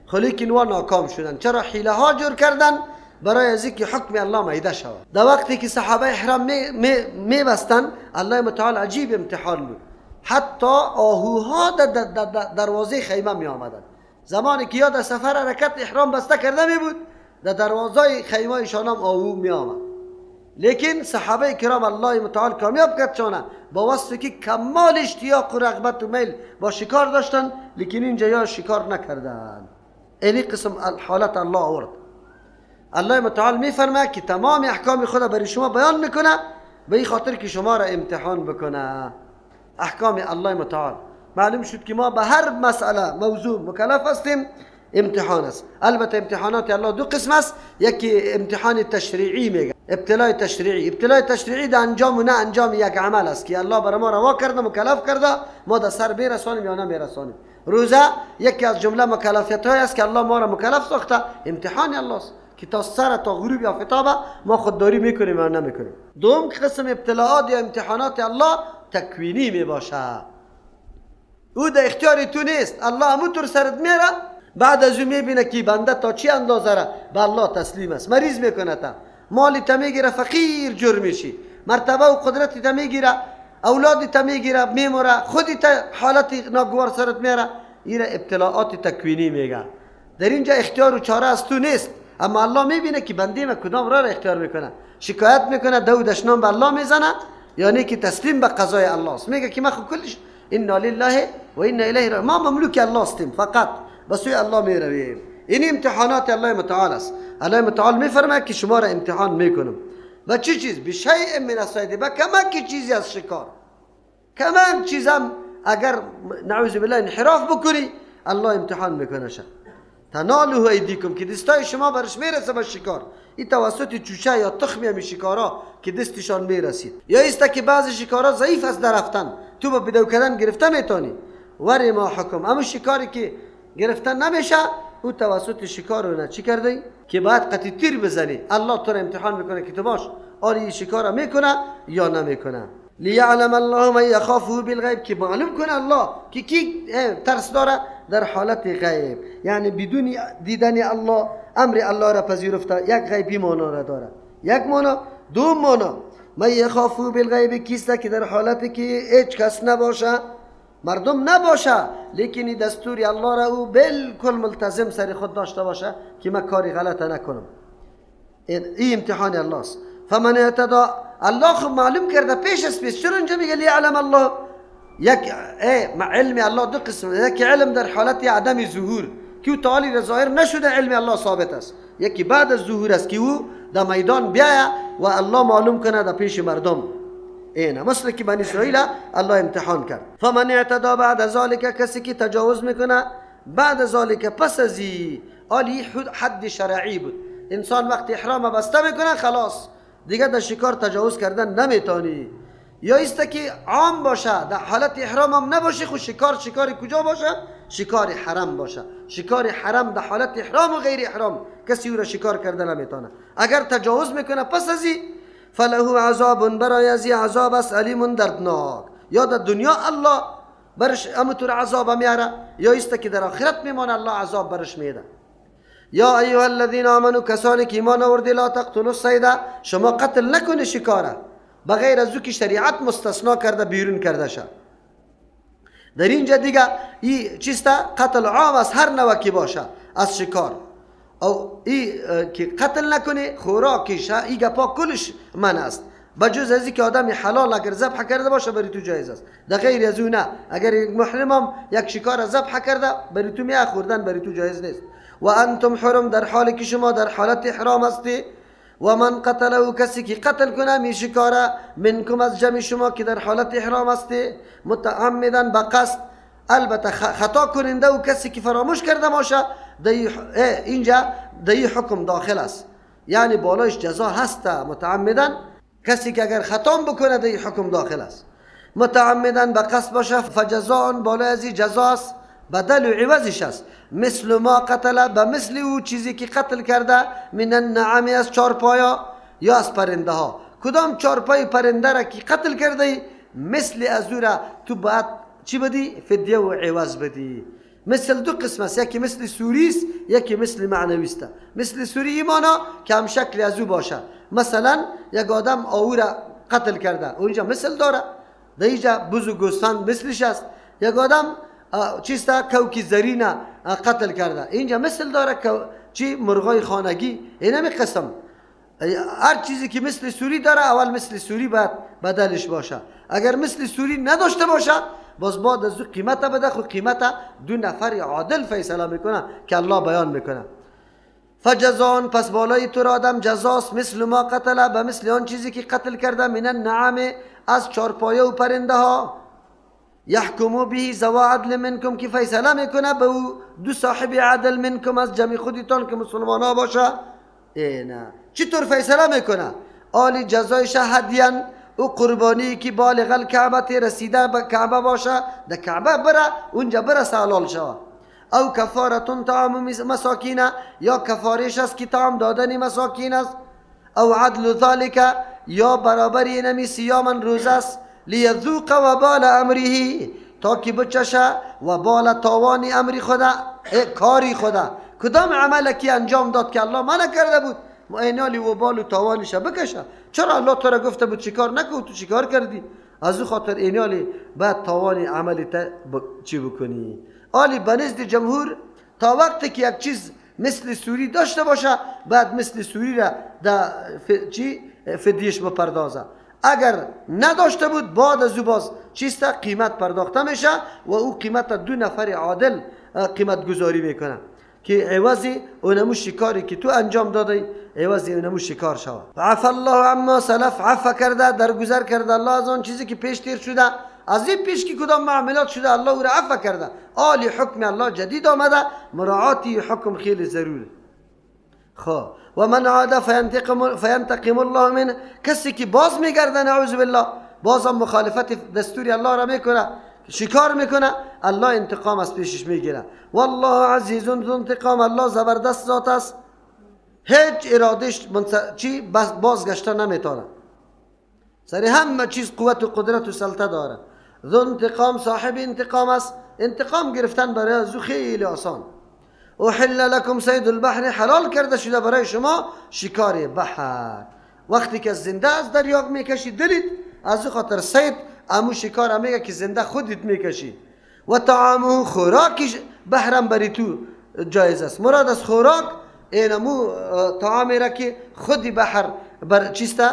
خلیکن و ناکام شدن. چرا؟ حیله ها جور کردن برای از اینکه حکم الله میده شود. در وقتی که صحابه احرام می بستن، الله متعال عجیب امتحان بود. حتی آهوها در دروازه خیمه می آمدن. زمانی که یا در سفر حرکت احرام بسته کرده می بود، در دروازه خیمه ایشان هم آهو می آمد. لیکن صحابه کرام الله متعال کامیاب کرد چونه با وصفی که کمال اشتیاق و رغبت و میل با شکار داشتن، لیکن اینجا یا شکار نکردن. اینی قسم حالت الله آورد. الله متعال میفرمه که تمام احکام خود برای شما بیان میکنه به این خاطر که شما را امتحان بکنه. احکام الله متعال معلوم شد که ما به هر مسئله موضوع مکلف هستیم. امتحان است. البته امتحانات الله دو قسم است. یکی امتحان تشریعی میگه، ابتلای تشریعی. ابتلای تشریعی در انجام و نه انجام یک عمل است که الله برای ما روا کرده، مکلف کرده، ما در سر برسانیم یا نمیرسانیم. روزه یکی از جمله مکلفیت های است که الله ما را مکلف ساخته. امتحان الله است که تا سر تا غروب یا فتابه ما خودداری میکنیم یا نمیکنیم. دوم قسم ابتلاعات یا امتحانات الله تکوینی میباشه. او در اختیار تو نیست. الله همونطور سرت میره، بعد از اون میبینه که بنده تا چی اندازه را به الله تسلیم است. مریض میکنه تا مالی تا میگیره، فقیر جور میشی، مرتبه و قدرتی تا میگیره، اولادی تا میگیره، میموره، خودی تا حالت ناگوار سرت میره. این ابتلاعات تکوینی میگه. در اینجا اختیار و چاره از تو نیست، اما الله میبینه که بنده ما کدام را اختیار میکنه. شکایت میکنه، دودشنام به الله میزنه، یعنی که تسلیم به قضای الله است. میگه که ما خود کلش انا لله و انا الیه راجعون، ما مملوک الله هستیم، فقط به سوی الله میرویم. این امتحانات الله متعال است. الله متعال میفرماید که شما را امتحان میکنم. و چه چیز؟ بشیء من الصید، با کمک چیزی از شکار. کمک چیزم اگر نعوذ بالله انحراف بکنی، الله امتحان میکنه. تنالوا ایدیکم، که دستای شما برش میرسه به شکار. این توسط چوچه یا تخمی همی شکارا که دستشان میرسید. یا ایسته که بعضی شکارا ضعیف است در رفتن، تو با بدو کردن گرفته میتونی. وری ما حکم، اما شکاری که گرفتن نمیشه، او توسط شکار رو نه چی کرده که باید قطع تیر بزنی. الله تو را امتحان میکنه که تو باش آری این شکار میکنه یا نمیکنه. لیعلم الله من یخافه بالغیب، که معلوم کنه الله که کی ترس داره در حالت غیب، یعنی بدون دیدن الله امر الله را پذیرفته. یک غیبی معنا را داره، یک معنا. دو معنا، من یخافه بالغیب کیسته که در حالتی که هیچ کس نباشه، مردم نباشه، لیکنی دستوری الله را او بالکل ملتزم سر خود داشته باشه که من کاری غلط نکنم. این امتحان الله است. فمن اعتدى، الله خب معلوم کرده پیش از پیش. چرا اینجا میگه لیعلم الله؟ یک علم الله دو قسم، یکی علم در حالت عدم ظهور که او تعالی ظاهر نشده، علم الله ثابت است. یکی بعد از ظهور است که او در میدان بیاید و الله معلوم کنه در پیش مردم. اینه مثل که بنی اسرائیل الله امتحان کرد. فمن اعتدى بعد ذلك، کسی که تجاوز میکنه بعد ذلك، پس از این حد شرعی بود. انسان وقتی احرام بسته میکنه خلاص دیگه در شکار تجاوز کردن نمیتونی. یا است که عام باشه، در حالت احرام هم نباشه، خود شکاری کجا باشه؟ شکار حرم باشه. شکار حرم در حالت احرام و غیر احرام کسی او را شکار کردن نمیتونه. اگر تجاوز میکنه پس از این، فله عذاب، برای ازی عذاب است، علیم دردناک. یا در دنیا الله برش امطور عذاب میاره، یا است که در آخرت میمانه الله عذاب برش میده. یا ایها الذین آمنوا، کسانی که ایمان آوردی، لا تقتلوا الصید، شما قتل نکنی شکاره بغیر از او که شریعت مستثنا کرده بیرون کرده شد. در اینجا دیگه این چیسته قتل عام است، هر نوع که باشه از شکار. او این که قتل نکنی خوراکش، این گپا کلش من است، بجز از که آدمی حلال اگر ذبح کرده باشه برای تو جایز است. در غیر از اون نه. اگر یک محرمم یک شکار ذبح کرده برای تو میاه خوردن برای تو جایز نیست. و انتم حرم، در حالی که شما در حالت احرام هستی. و من قتله، کسی که قتل کنه می شکاره، منکم از جمع شما که در حالت احرام هستی، متعمدن به قصد، البته خطا کننده و کسی که فراموش کرده باشه، اینجا در این حکم داخل است، یعنی بالایش جزا هست. متعمدن کسی که اگر خطا بکنه در این حکم داخل است. متعمدن به قصد باشه، فجزاء، بالای از جزاست، بدل و عوضش است. مثل ما قتل، به مثل او چیزی که قتل کرده، من النعم، از چارپایا یا از پرنده ها. کدام چارپای پرنده را که قتل کرده مثل از او را تو باید چی بدی؟ فدیه و عوض بدی. مثل دو قسم است، یکی مثل سوری است، یکی مثل معنوی است. مثل سوری مانا که هم شکل از او باشه. مثلا یک آدم آهو را قتل کرده، اونجا مثل داره، در اینجا بز و گوسفند مثلش است. یک آدم چیستا کوکی زرین قتل کرده، اینجا مثل داره چی مرغای خانگی. اینمی قسم هر چیزی که مثل سوری داره اول مثل سوری باید بدلش باشه. اگر مثل سوری نداشته باشه باز بعد از او قیمت بده، خود قیمت دو نفر عادل فیصله میکنه که الله بیان میکنه. فجزان پس بالای تو را آدم جزاست مثل ما قتل، به مثل آن چیزی که قتل کرده، من النعم از چارپایه و پرنده ها. یحکمو به ذو عدل منکم که فیصله میکنه به او دو صاحب عدل منکم از جمع خودتان که مسلمان ها باشه. نه چطور فیصله میکنه؟ آلی جزایش هدیان او قربانی که بالغ الکعبه رسیده به کعبه باشه، در کعبه بره اونجا بره حلال شوه. او کفارتون طعام مساکین، یا کفارش است که طعام دادن مساکین است. او عدل ذالک، یا برابری نمی صیاما روز است. لیذوق وبال امره، تا که بچشه وبال تاوان امر خدا، کاری خدا. کدام عمل که انجام داد که الله منع کرده بود اینالی وبال و تاوانش بکشه؟ چرا الله تو را گفته بود چیکار نکن، تو چیکار کردی؟ از او خاطر اینالی بعد تاوان عملی چی بکنی؟ آلی بنزد جمهور تا وقتی که یک چیز مثل سوری داشته باشه بعد مثل سوری را فدیش بپردازه. اگر نداشته بود بعد از او باز چیستا قیمت پرداخته میشه و او قیمت دو نفر عادل قیمت گذاری میکنه که عوضی اونمو شکاری که تو انجام دادی عوضی اونمو شکار شود. عفا الله عما سلف، عفا کرده درگذر کرده الله از آن چیزی که پیش تیر شده. از این پیش که کدام معاملات شده الله او را عفا کرده. آلی حکم الله جدید آمده، مراعاتی حکم خیلی ضروره. خب و من عاد فینتقم الله من، کسی که باز میگرده نعوذ بالله بازم مخالفت دستور الله را میکنه، شکار میکنه، الله انتقام از پیشش میگیره. والله عزیز ذو انتقام، الله زبردست ذات است، هیچ ارادش بازگشته نمیتونه، سر همه چیز قوت و قدرت و سلطه داره. ذو انتقام، صاحب انتقام است، انتقام گرفتن برای از خیلی آسان. احل لکم صید البحر، حلال کرده شده برای شما شکار بحر. وقتی که زنده از دریا میکشی دلید، از خاطر صید امو شکار میگه که زنده خودت میکشی. و طعامه، خوراکش بحرم بری تو جایز است. مراد از خوراک اینمو طعامی را که خودی بحر بر چیسته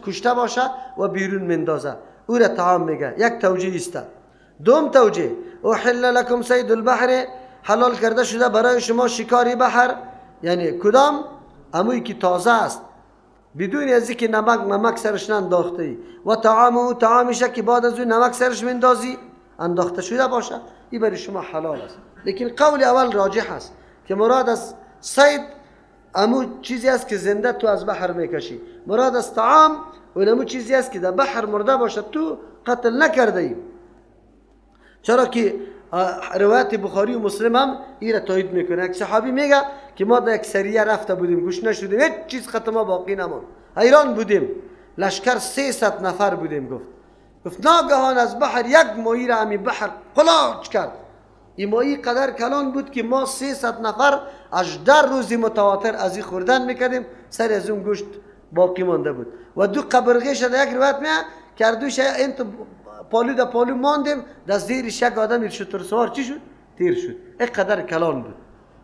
کشته باشه و بیرون مندازه، او را طعام میگه. یک توجیه است. دوم توجیه، احل لکم صید البحر، حلال کرده شده برای شما شکاری بحر، یعنی کدام؟ اموی که تازه است بدون از اینکه نمک سرش انداخته ای. و طعامه، طعامشه که بعد از اون نمک سرش مندازی انداخته شده باشه، این برای شما حلال است. لیکن قول اول راجح است که مراد از صید امو چیزی است که زنده تو از بحر میکشی. مراد از طعام اونمو چیزی است که در بحر مرده باشه تو قتل نکرده ای. چرا که روایت بخاری و مسلم هم این را تایید میکنه. یک صحابی میگه که ما در یک سریه رفته بودیم، گوش نشدیم، هیچ چیز ختم باقی نماند، حیران بودیم، لشکر 300 نفر بودیم. گفت ناگهان از بحر یک ماهی را همین بحر قلاچ کرد. این ماهی قدر کلان بود که ما 300 نفر 18 روزی متواتر از این خوردن میکردیم، سر از اون گوشت باقی مانده بود. و دو قبرغیش در یک روایت میگه کردوش انت پالو دا پالو ماندیم، در زیرش یک آدم شتر سوار چی شد؟ تیر شد. این قدر کلان بود.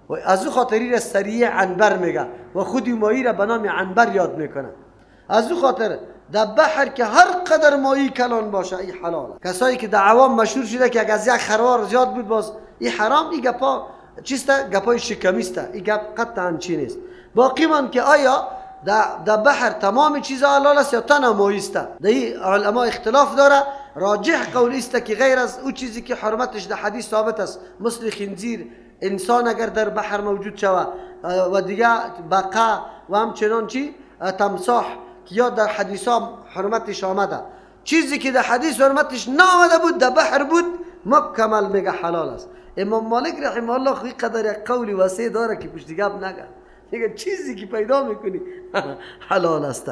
و از او خاطری را سریع عنبر میگه و خودی ماهی را به نام عنبر یاد میکنه. از او خاطر در بحر که هر قدر ماهی کلان باشه این حلاله. کسایی که در عوام مشهور شده که از یک خروار زیاد بود باز این حرام، این گپا چیسته؟ گپای شکمیسته. این گپ قطعا چی نیست. باقی من که آیا در بحر تمام چیزا حلال است یا تنها ماهی است؟ در این علما اختلاف داره. راجح قول است که غیر از او چیزی که حرمتش در حدیث ثابت است، مثل خنزیر، انسان اگر در بحر موجود شود و دیگه بقا و همچنان چی تمساح که یا در حدیث ها حرمتش آمده، چیزی که در حدیث حرمتش نآمده بود در بحر بود مکمل میگه حلال است. امام مالک رحمه الله خوی قدر یک قولی وسیع داره که پشت گپ نگه، میگه چیزی که پیدا میکنی حلال است.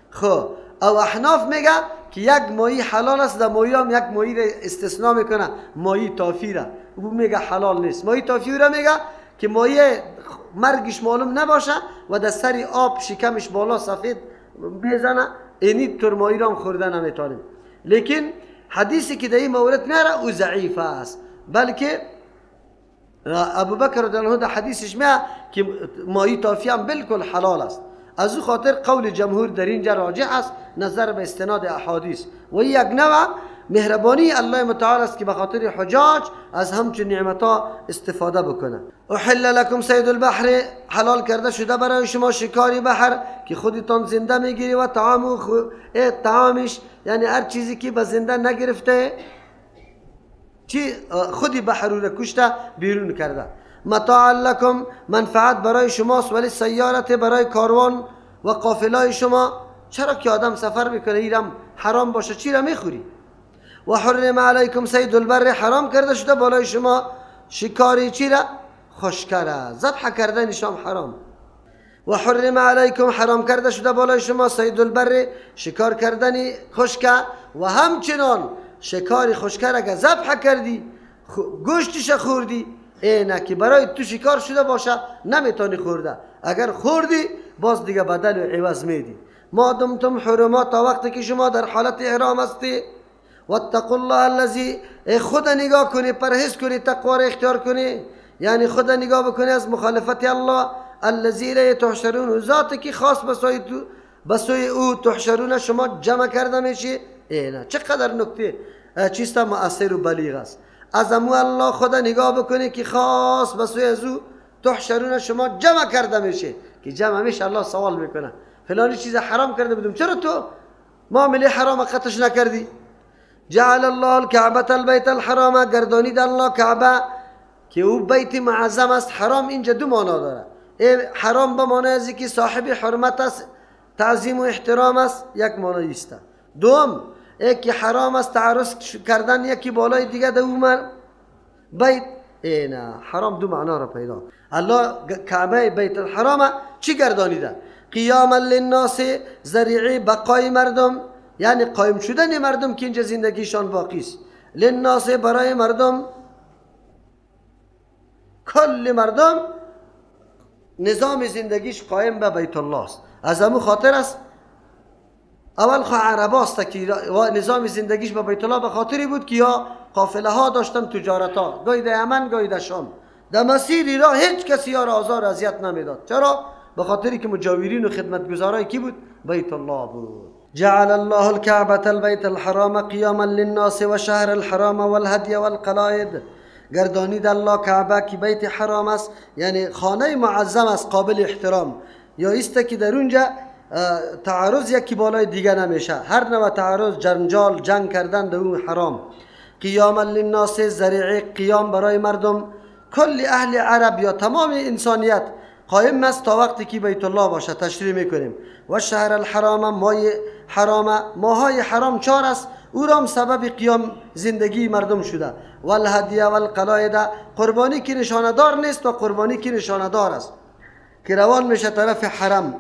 خب او احناف میگه که یک ماهی حلال است، در ماهی هم یک ماهی را استثناء میکنه، ماهی تافی را. او میگه حلال نیست. ماهی تافی را میگه که ماهی مرگش معلوم نباشه و در سری آب شکمش بالا سفید بزنه، اینی تر ماهی را هم خورده نمیتونیم. لیکن حدیثی که در این مورد میاره او ضعیف است، بلکه ابو بکر رضی الله عنه در حدیثش میگه که ماهی تافی هم بالکل حلال است. از او خاطر قول جمهور در اینجا راجع است نظر به استناد احادیث. و یک نوع مهربانی الله متعال است که به خاطر حجاج از همچون نعمتها استفاده بکنه. احل لكم صید البحر، حلال کرده شده برای شما شکاری بحر که خودتان زنده میگیری و طعامش یعنی هر چیزی که به زنده نگرفته چی خودی بحر رو کشته بیرون کرده. متاع لکم، منفعت برای شماست، ولی سیارت برای کاروان و قافلای شما. چرا که آدم سفر میکنه ایرم حرام باشه چی را میخوری؟ و حرم علیکم صید البر، حرام کرده شده بالای شما شکاری چی را؟ خشکره، ذبح کردنش هم حرام. و حرم علیکم، حرام کرده شده بالای شما صید البر، شکار کردنی خشکه. و همچنان شکاری خشکه را که ذبح کردی گوشتش خوردی، اینه که برای تو شکار شده باشه نمیتونی خورده. اگر خوردی باز دیگه بدل و عوض میدی. ما دمتم حرمات، تا وقتی که شما در حالت احرام هستی. واتقوا الله الذی، خدا نگاه کنی، پرهیز کنی، تقوا را اختیار کنی، یعنی خدا نگاه بکنی از مخالفت الله. الذی الیه تحشرون، ذاتی که خاص به سوی او تحشرون شما جمع کرده میشی. اینه چقدر نکته چیستا مؤثر و بلیغ است. از امو الله خدا نگاه بکنی که خاص به سوی از او تحشرون شما جمع کرده میشه، که جمع میشه الله سوال میکنه فلانی چیز حرام کرده بودم چرا تو معامله حرام قطعش نکردی؟ جعل الله الكعبة البيت الحرام، گردانید الله کعبه که او بیت معظم است. حرام اینجا دو معنا داره. حرام به معنای از که صاحب حرمت است، تعظیم و احترام است، یک معنی است. دوم یکی حرام است تعرض کردن یکی بالای دیگه در اون بیت، اینا حرام دو معنا را پیدا. الله کعبه بیت الحرام چی گردانیده؟ قیاما للناس، ذریعه بقای مردم، یعنی قایم شدن مردم که اینجا زندگیشان باقی است. للناس برای مردم، کل مردم نظام زندگیش قایم به بیت الله است. از همون خاطر است اول عرب است که نظام زندگیش به بیت الله به خاطری بود که یا قافله ها داشتن، تجارت ها، گاهی در یمن گاهی در شام، در مسیری را هیچ کسی ها را آزار اذیت نمیداد. چرا؟ به خاطری که مجاورین و خدمتگزارای کی بود؟ بیت الله بود. جعل الله الكعبة البيت الحرام قياما للناس وشهر الحرام والهدي والقلائد، گردانید الله کعبه که بیت حرام است، یعنی خانه معظم است، قابل احترام، یا است که در اونجا تعارض یکی بالای دیگه نمیشه، هر نوع تعارض، جنجال، جنگ کردن در اون حرام. قیاما للناس، ذریعه قیام برای مردم، کل اهل عرب یا تمام انسانیت قائم است تا وقتی که بیت الله باشه. تشریح میکنیم. و شهر الحرام، ماهای حرام 4 است، او را هم سبب قیام زندگی مردم شده. و الهدی و القلائد، قربانی که نشاندار نیست و قربانی که نشاندار است که روان میشه طرف حرم.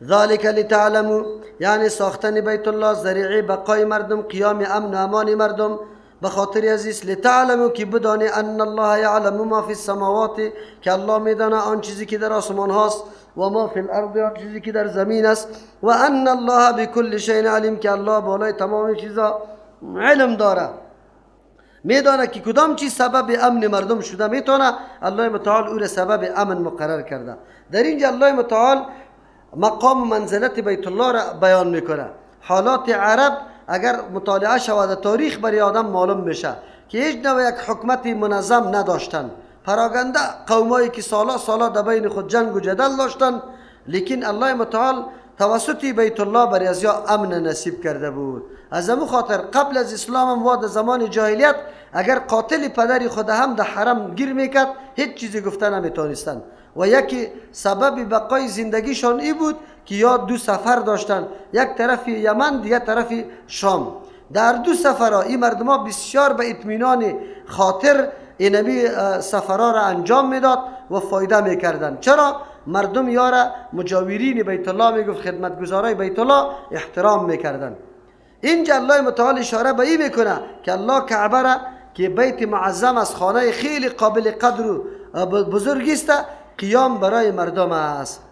ذالک لتعلموا، یعنی ساختن بیت الله ذریعه بقای مردم، قیام امن و امان مردم، به خاطر عزیز لتعلموا که بدانی ان الله یعلم ما فی السماوات، که الله میداند آن چیزی که در آسمان هاست، و ما فی الارض، آن چیزی که در زمین است، و ان الله بكل شیء علیم، که الله بالای تمام چیزا علم داره، میدانه که کدام چیز سبب امن مردم شده، میتونه الله متعال او را سبب امن مقرر کرده. در اینجا الله متعال مقام و منزلت بیت الله را بیان میکنه. حالات عرب اگر مطالعه شود تاریخ برای آدم معلوم میشه که هیچ نوع یک حکمت منظم نداشتن، پراگنده قومایی که سالا در بین خود جنگ و جدل داشتن، لیکن الله متعال توسط بیت الله برای ازیا امن نصیب کرده بود. از همون خاطر قبل از اسلام و در زمان جاهلیت اگر قاتل پدری خود هم در حرم گیر میکرد هیچ چیزی گفته نمیتونستن، و یکی سبب بقای زندگیشان ای بود که یا 2 سفر داشتن، یک طرف یمن دیگر طرف شام. در 2 سفرها این مردم ها بسیار به اطمینان خاطر اینمی سفرها را انجام میداد و فایده میکردن. چرا؟ مردم یارا مجاورین بیت الله میگفت، خدمتگزارای بیت الله احترام میکردن. اینجا الله متعال اشاره به این میکنه که الله کعبه را که بیت معظم است، خانه خیلی قابل قدر و بزرگی است، قیام برای مردم است.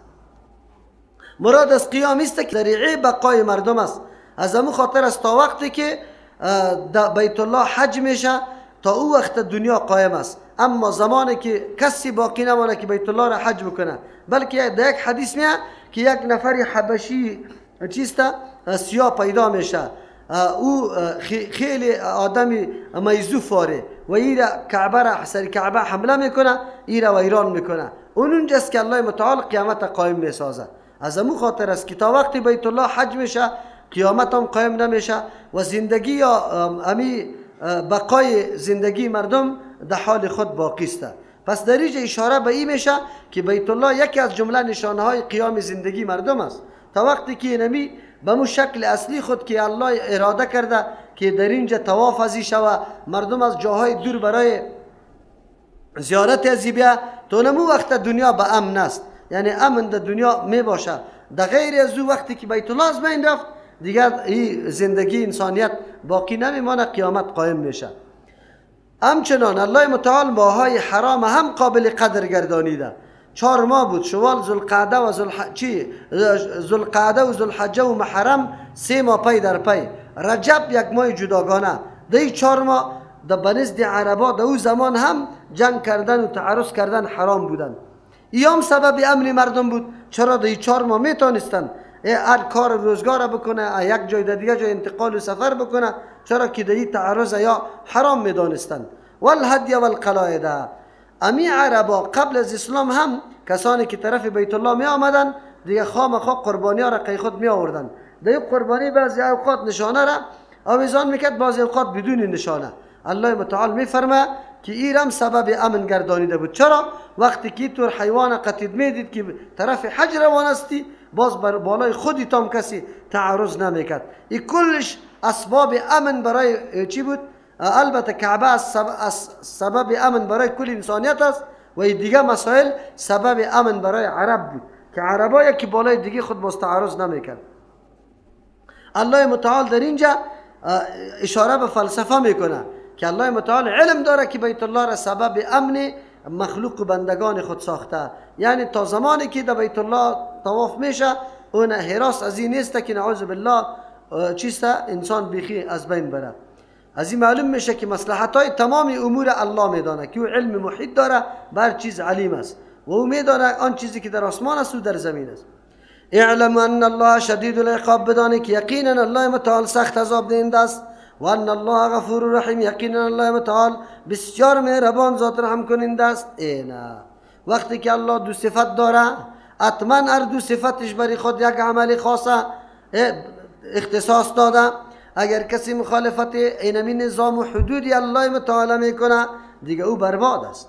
مراد از قیام است که ذریعه بقای مردم است. از همون خاطر است تا وقتی که بیت الله حج میشه تا او وقت دنیا قائم است. اما زمانی که کسی باقی نمانه که بیت الله را حج بکنه، بلکه در یک حدیث میه که یک نفر حبشی چیسته سیاه پیدا میشه، او خیلی آدمی میزوف واره و ایره کعبه را سر کعبه حمله میکنه، ایره ویران میکنه. اونجاست که الله متعال قیامت قائم میسازه. از همون خاطر است که تا وقتی بیت الله حج میشه قیامت هم قائم نمیشه و زندگی یا امی بقای زندگی مردم در حال خود باقی است. پس در اینجا اشاره به این میشه که بیت الله یکی از جمله نشانه های قیام زندگی مردم است. تا وقتی که نمی به مو شکل اصلی خود که الله اراده کرده که در اینجا طواف ازی شوه، مردم از جاهای دور برای زیارت ازی بیا، تو نمو وقت دنیا به امن است، یعنی امن در دنیا می باشه. در غیر از او وقتی که بیت الله از بین رفت دیگر این زندگی انسانیت باقی نمیمانه، قیامت قائم میشه. همچنان الله متعال ماهای حرام هم قابل قدر گردانیده. 4 ماه بود، شوال، ذوالقعده و ذوالحجه و محرم 3 ماه پی در پی، رجب 1 ماه جداگانه. در 4 ماه در بنزد عربا در او زمان هم جنگ کردن و تعرض کردن حرام بودن. ایام سبب امن مردم بود. چرا در 4 ماه میتونستن هر کار روزگار بکنه، یک جای در دیگه جای انتقال و سفر بکنه، چرا که در این تعرض یا حرام میدانستن. والهدی والقلائد، امی عربا قبل از اسلام هم کسانی که طرف بیت الله می آمدن دیگه خامخواه قربانی ها را قی خود می آوردن. در قربانی بعضی اوقات نشانه را آویزان میکرد، بعضی اوقات بدون نشانه. الله متعال می فرمه که ایرم سبب امن گردانیده بود. چرا؟ وقتی که تو حیوان قتید میدید که طرف حج روان استی، باز بر بالای خودی تام کسی تعرض نمیکرد. این کلش اسباب امن برای چی بود؟ البته کعبه از سبب امن برای کل انسانیت است و دیگه مسائل سبب امن برای عرب بود که عربا یکی بالای دیگه خود مستعرض نمیکرد. الله متعال در اینجا اشاره به فلسفه میکنه که الله متعال علم داره که بیت الله را سبب امن مخلوق بندگان خود ساخته. یعنی تا زمانی که در بیت الله طواف میشه اون حراس از این نیست که نعوذ بالله چیسته انسان بیخی از بین بره. از این معلوم میشه که مصلحت های تمام امور الله میدانه که او علم محیط داره، بر چیز علیم است و او میدانه آن چیزی که در آسمان است و در زمین است. اعلم ان الله شدید العقاب، بدانه که یقینا الله متعال سخت عذاب دهنده است. و ان الله غفور رحیم، یقینا الله متعال بسیار مهربان ذات رحم کننده است. اینا وقتی که الله 2 صفت داره، حتما هر 2 صفتش برای خود یک عمل خاصه اختصاص داده. اگر کسی مخالفت اینمی نظام و حدودی الله متعال میکنه دیگه او برباد است.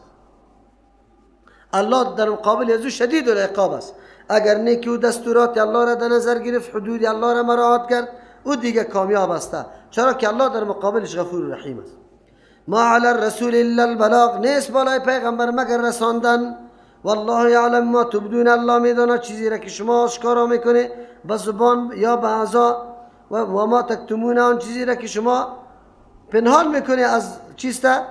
الله در مقابل از او شدید العقاب است. اگر نیکی و دستورات الله را در نظر گرفت، حدود الله را مراعات کرد، او دیگه کامیاب است. چرا که الله در مقابلش غفور و رحیم است. ما علی الرسول الا البلاغ، نیست بالای پیغمبر مگر رساندن. والله یعلم ما تبدون، الله میداند چیزی را که شما آشکارا میکنه به زبان یا به اعضا، و ما تکتمون، آن چیزی را که شما پنهان میکنه از چیسته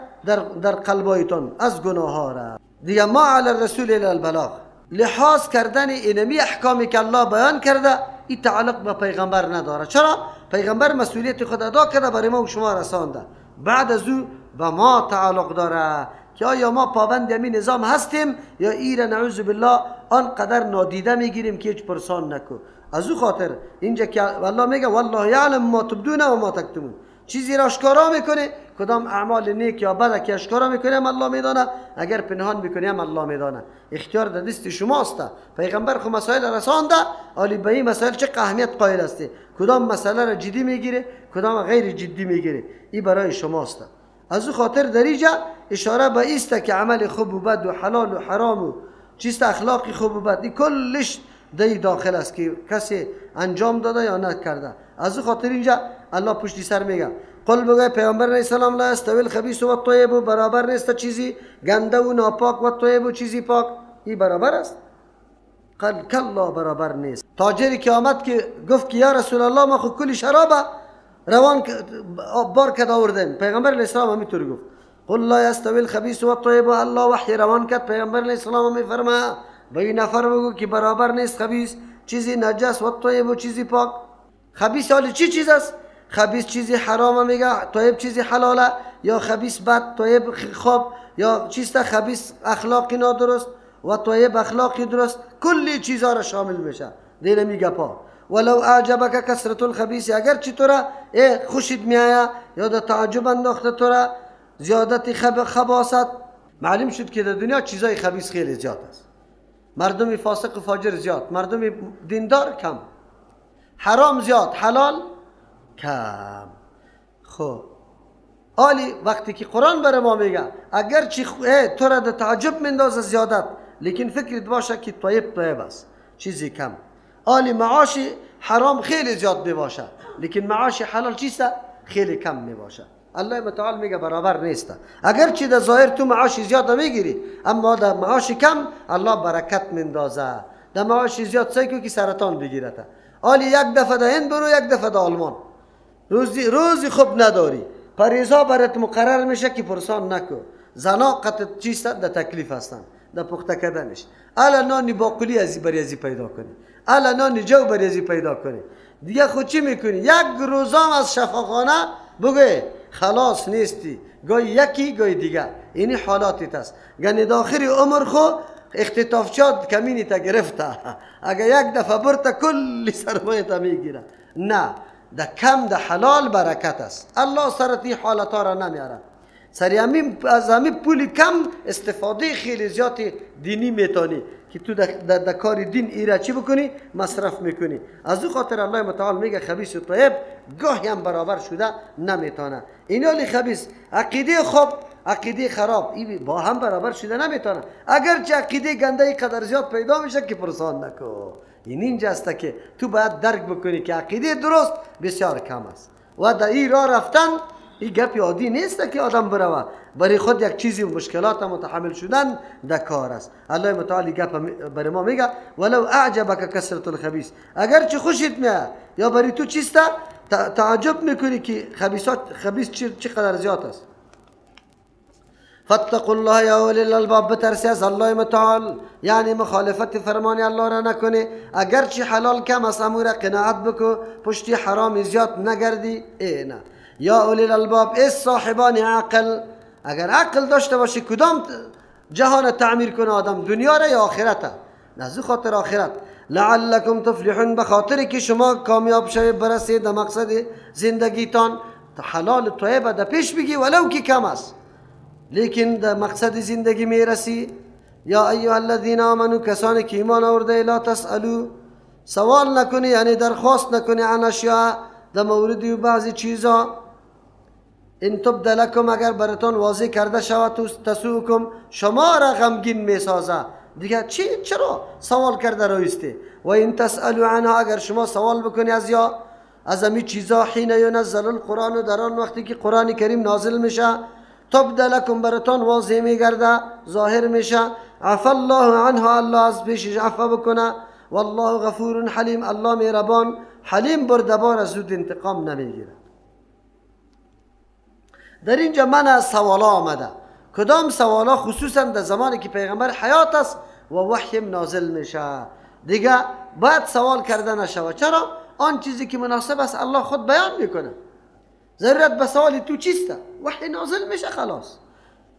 در قلبایتون از گناه ها را. دیگه ما علی الرسول الا البلاغ، لحاظ کردن اینمی احکامی که الله بیان کرده این تعلق به پیغمبر نداره. چرا؟ پیغمبر مسئولیت خود ادا کرده، برای ما و شما رسانده. بعد از او به ما تعلق داره که آیا ما پابند همین نظام هستیم یا ایره نعوذ بالله آنقدر نادیده میگیریم که هیچ پرسان نکو. از او خاطر اینجا که الله میگه والله یعلم ما تبدون و ما تکتمون، چیزی را اشکارا میکنه، کدام اعمال نیک یا بد که اشکارا میکنه هم الله میدانه، اگر پنهان میکنه هم الله میدانه. اختیار در دست شماست. پیغمبر خو مسائل رسانده، ولی به این مسائل چه اهمیت قائل است، کدام مسئله را جدی میگیره کدام غیر جدی میگیره، این برای شماست. از او خاطر در اینجا اشاره به است که عمل خوب و بد و حلال و حرام و چیست اخلاقی خوب و بد، این کلش دی داخل است که کسی انجام داده یا نکرده. از او خاطر اینجا الله پشت سر میگه قل بگه پیامبر علیه السلام لا استوی الخبیث و الطیب، برابر نیست چیزی گنده و ناپاک و طیب و چیزی پاک، این برابر است؟ قال کلا، برابر نیست. تاجری که آمد که گفت که یا رسول الله ما خود کلی شرابه روان بار کد آوردیم، پیغمبر علیه السلام همینطور گفت قل لا يستوي الخبيث والطيب. الله وحی روان کرد پیغمبر علیه السلام میفرما به این نفر بگو که برابر نیست خبیث چیزی نجس و طیب و چیزی پاک. خبیث حالی چی چیز است؟ خبیث چیزی حرامه میگه، طیب چیزی حلاله، یا خبیث بد، طیب خوب، یا چیست خبیث اخلاقی نادرست و طیب اخلاقی درست، کلی چیزا را شامل میشه. دیگه میگه پا ولو اعجبک کثرت الخبیث، اگر چی تو را خوشید میآید یا در تعجب انداخته تو را زیادت خباثت، معلوم شد که در دنیا چیزای خبیث خیلی زیاد است. مردم فاسق و فاجر زیاد، مردم دیندار کم، حرام زیاد، حلال کم. خب عالی وقتی که قرآن بر ما میگه اگر چی تو را در تعجب مندازه زیادت، لیکن فکرت باشه که طیب است، چیزی کم. عالی معاش حرام خیلی زیاد میباشه، لیکن معاش حلال چیسته خیلی کم میباشه. الله متعال میگه برابر نیسته. اگر چی در ظاهر تو معاش زیاد میگیری، اما در معاش کم الله برکت مندازه. در معاش زیاد سعی که سرطان بگیرته. عالی یک دفعه در هند برو، یک دفعه در آلمان، روزی خوب نداری، پریزا برات مقرر میشه که پرسان نکو. زنا قطع چیسته در تکلیف هستن در پخته کردنش. الا نانی باقلی ازی بریزی پیدا کنی، الا نانی جو بریزی پیدا کنی، دیگه خود چی میکنی؟ یک روزام از شفاخانه بگوی خلاص نیستی، گاهی یکی گاهی دیگه. اینی حالاتیت است. گنی داخل عمر خو اختطافچات کمینی تا گرفته، اگه یک دفعه برتا کلی سرمایه تا میگیره. نه، ده کم ده حلال برکت است. الله سرتی حالتا را نمیاره. سری از همین پول کم استفاده خیلی زیادی دینی میتونی که تو در کار دین ایره چی بکنی؟ مصرف میکنی. از او خاطر الله متعال میگه خبیث و طیب گاهی هم برابر شده نمیتونه. اینالی خبیث عقیده خوب عقیده خراب این با هم برابر شده نمیتونه. اگرچه عقیده گنده قدر زیاد پیدا میشه که پرسان نکو. اینجا است که تو باید درک بکنی که عقیده درست بسیار کم است و در این راه رفتن این گپی عادی نیست که آدم بروه برای خود یک چیزی و مشکلات متحمل شدن در کار است. الله متعال گپ برای ما میگه ولو اعجبک کثرت الخبیث، اگر چه خوشت میاد یا برای تو چیسته تعجب میکنی که خبیث چقدر زیاد است. فاتقوا الله یا اولی الالباب، بترسی از الله متعال، یعنی مخالفت فرمان الله را نکنی. اگرچه حلال کم است امور قناعت بکو، پشتی حرام زیاد نگردی. نه یا اولی الالباب، ای صاحبان عقل، اگر عقل داشته باشی کدام جهان تعمیر کنه آدم، دنیا را یا آخرت؟ نزو خاطر آخرت. لعلکم تفلحون، بخاطر که شما کامیاب شوید برسید در مقصد زندگیتان. حلال طیب در پیش بگی ولو که کم است، لیکن در مقصد زندگی میرسی. یا ایها الذین آمنو، کسانی که ایمان آورده، لا تسألو، سوال نکنی یعنی درخواست نکنی، عن اشیاء، در موردی و بعضی چیزا، ان تبد لکم، اگر براتون واضح کرده شود، تسوکم، شما را غمگین میسازه. دیگه چرا سوال کرده رایسته؟ و ان تسألو عنها، اگر شما سوال بکنی از امی چیزا، حین ینزل القرآن، در آن وقتی که قرآن کریم نازل میشه، تبد لکم، براتون واضح میگرده، ظاهر میشه. عفا الله عنها، الله از پیشش عفا بکنه. والله غفور حلیم، الله مهربان حلیم بردبار، از زود انتقام نمیگیره. در اینجا من از سوالا آمده. کدام سوالا؟ خصوصا در زمانی که پیغمبر حیات است و وحی نازل میشه، دیگه باید سوال کرده نشود. چرا؟ آن چیزی که مناسب است الله خود بیان میکنه. ضرورت به سوالی تو چیسته؟ وحی نازل میشه خلاص.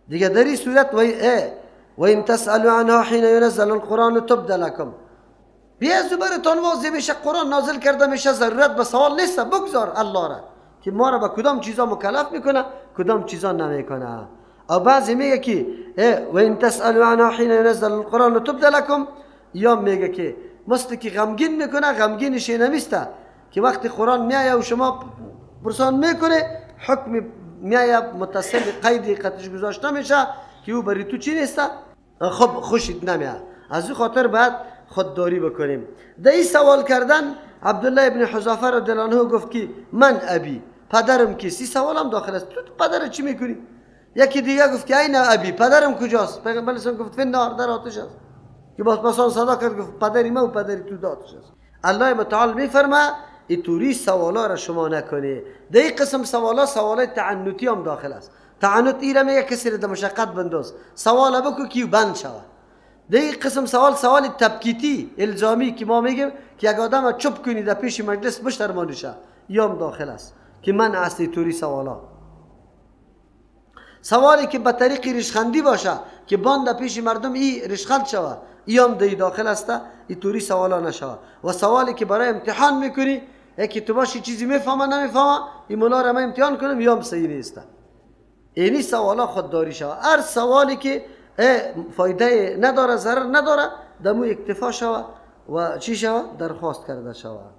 دیگه در این صورت و ان تسألوا عنها حين ينزل القرآن تبد لكم، بیا زبرتون واضح میشه، قرآن نازل کرده میشه، ضرورت به سوال نیست. بگذار الله را که ما را به کدام چیزا مکلف میکنه، کدام چیزا نمیکنه. او بعضی میگه که و ان تسألوا عنها حين ينزل القرآن تبد لكم، یا میگه که مثل که غمگین میکنه، غمگینش نمیسته که وقتی قرآن میایه و شما پرسان میکنه، حکم میایه متصل قیدی قطعش گذاشته میشه که او برای تو چی نیسته، خب خوشت نمیاد. از این خاطر باید خودداری بکنیم. در این سوال کردن عبدالله ابن حذافه رضی الله عنه گفت که من ابی، پدرم کیست؟ سوال هم داخل است، تو پدر چی میکنی؟ یکی دیگه گفت که این ابی، پدرم کجاست؟ پیغمبر اسلام گفت فی النار، در آتش است. که باز مثلا صدا کرد گفت پدری من و پدری تو در آتش است. الله متعال میفرما این طوری سوالا را شما نکنی. در این قسم سوالا سوالای تعنتی هم داخل است. تعنت ایره میگه کسی را در مشقت بنداز، سوال بکو کیو بند شود. دیگه قسم سوال تبکیتی الزامی که ما میگیم که یک آدم چوب کنی در پیش مجلس بشترمانی شه، یام داخل است که من اصلی توری سوالی که به طریق رشخندی باشه که باند در پیش مردم ای رشخند شوه، ایام دی داخل است، ای توری سوالا نشوه. و سوالی که برای امتحان میکنی یکی تو باشی چیزی میفهمه نمیفهمه، این مولا را من امتحان کنم یام صحیح نیست، اینی سوالا خودداری شوه. هر سوالی که فایده نداره ضرر نداره دمو اکتفا شوه و چی شوه درخواست کرده شوه.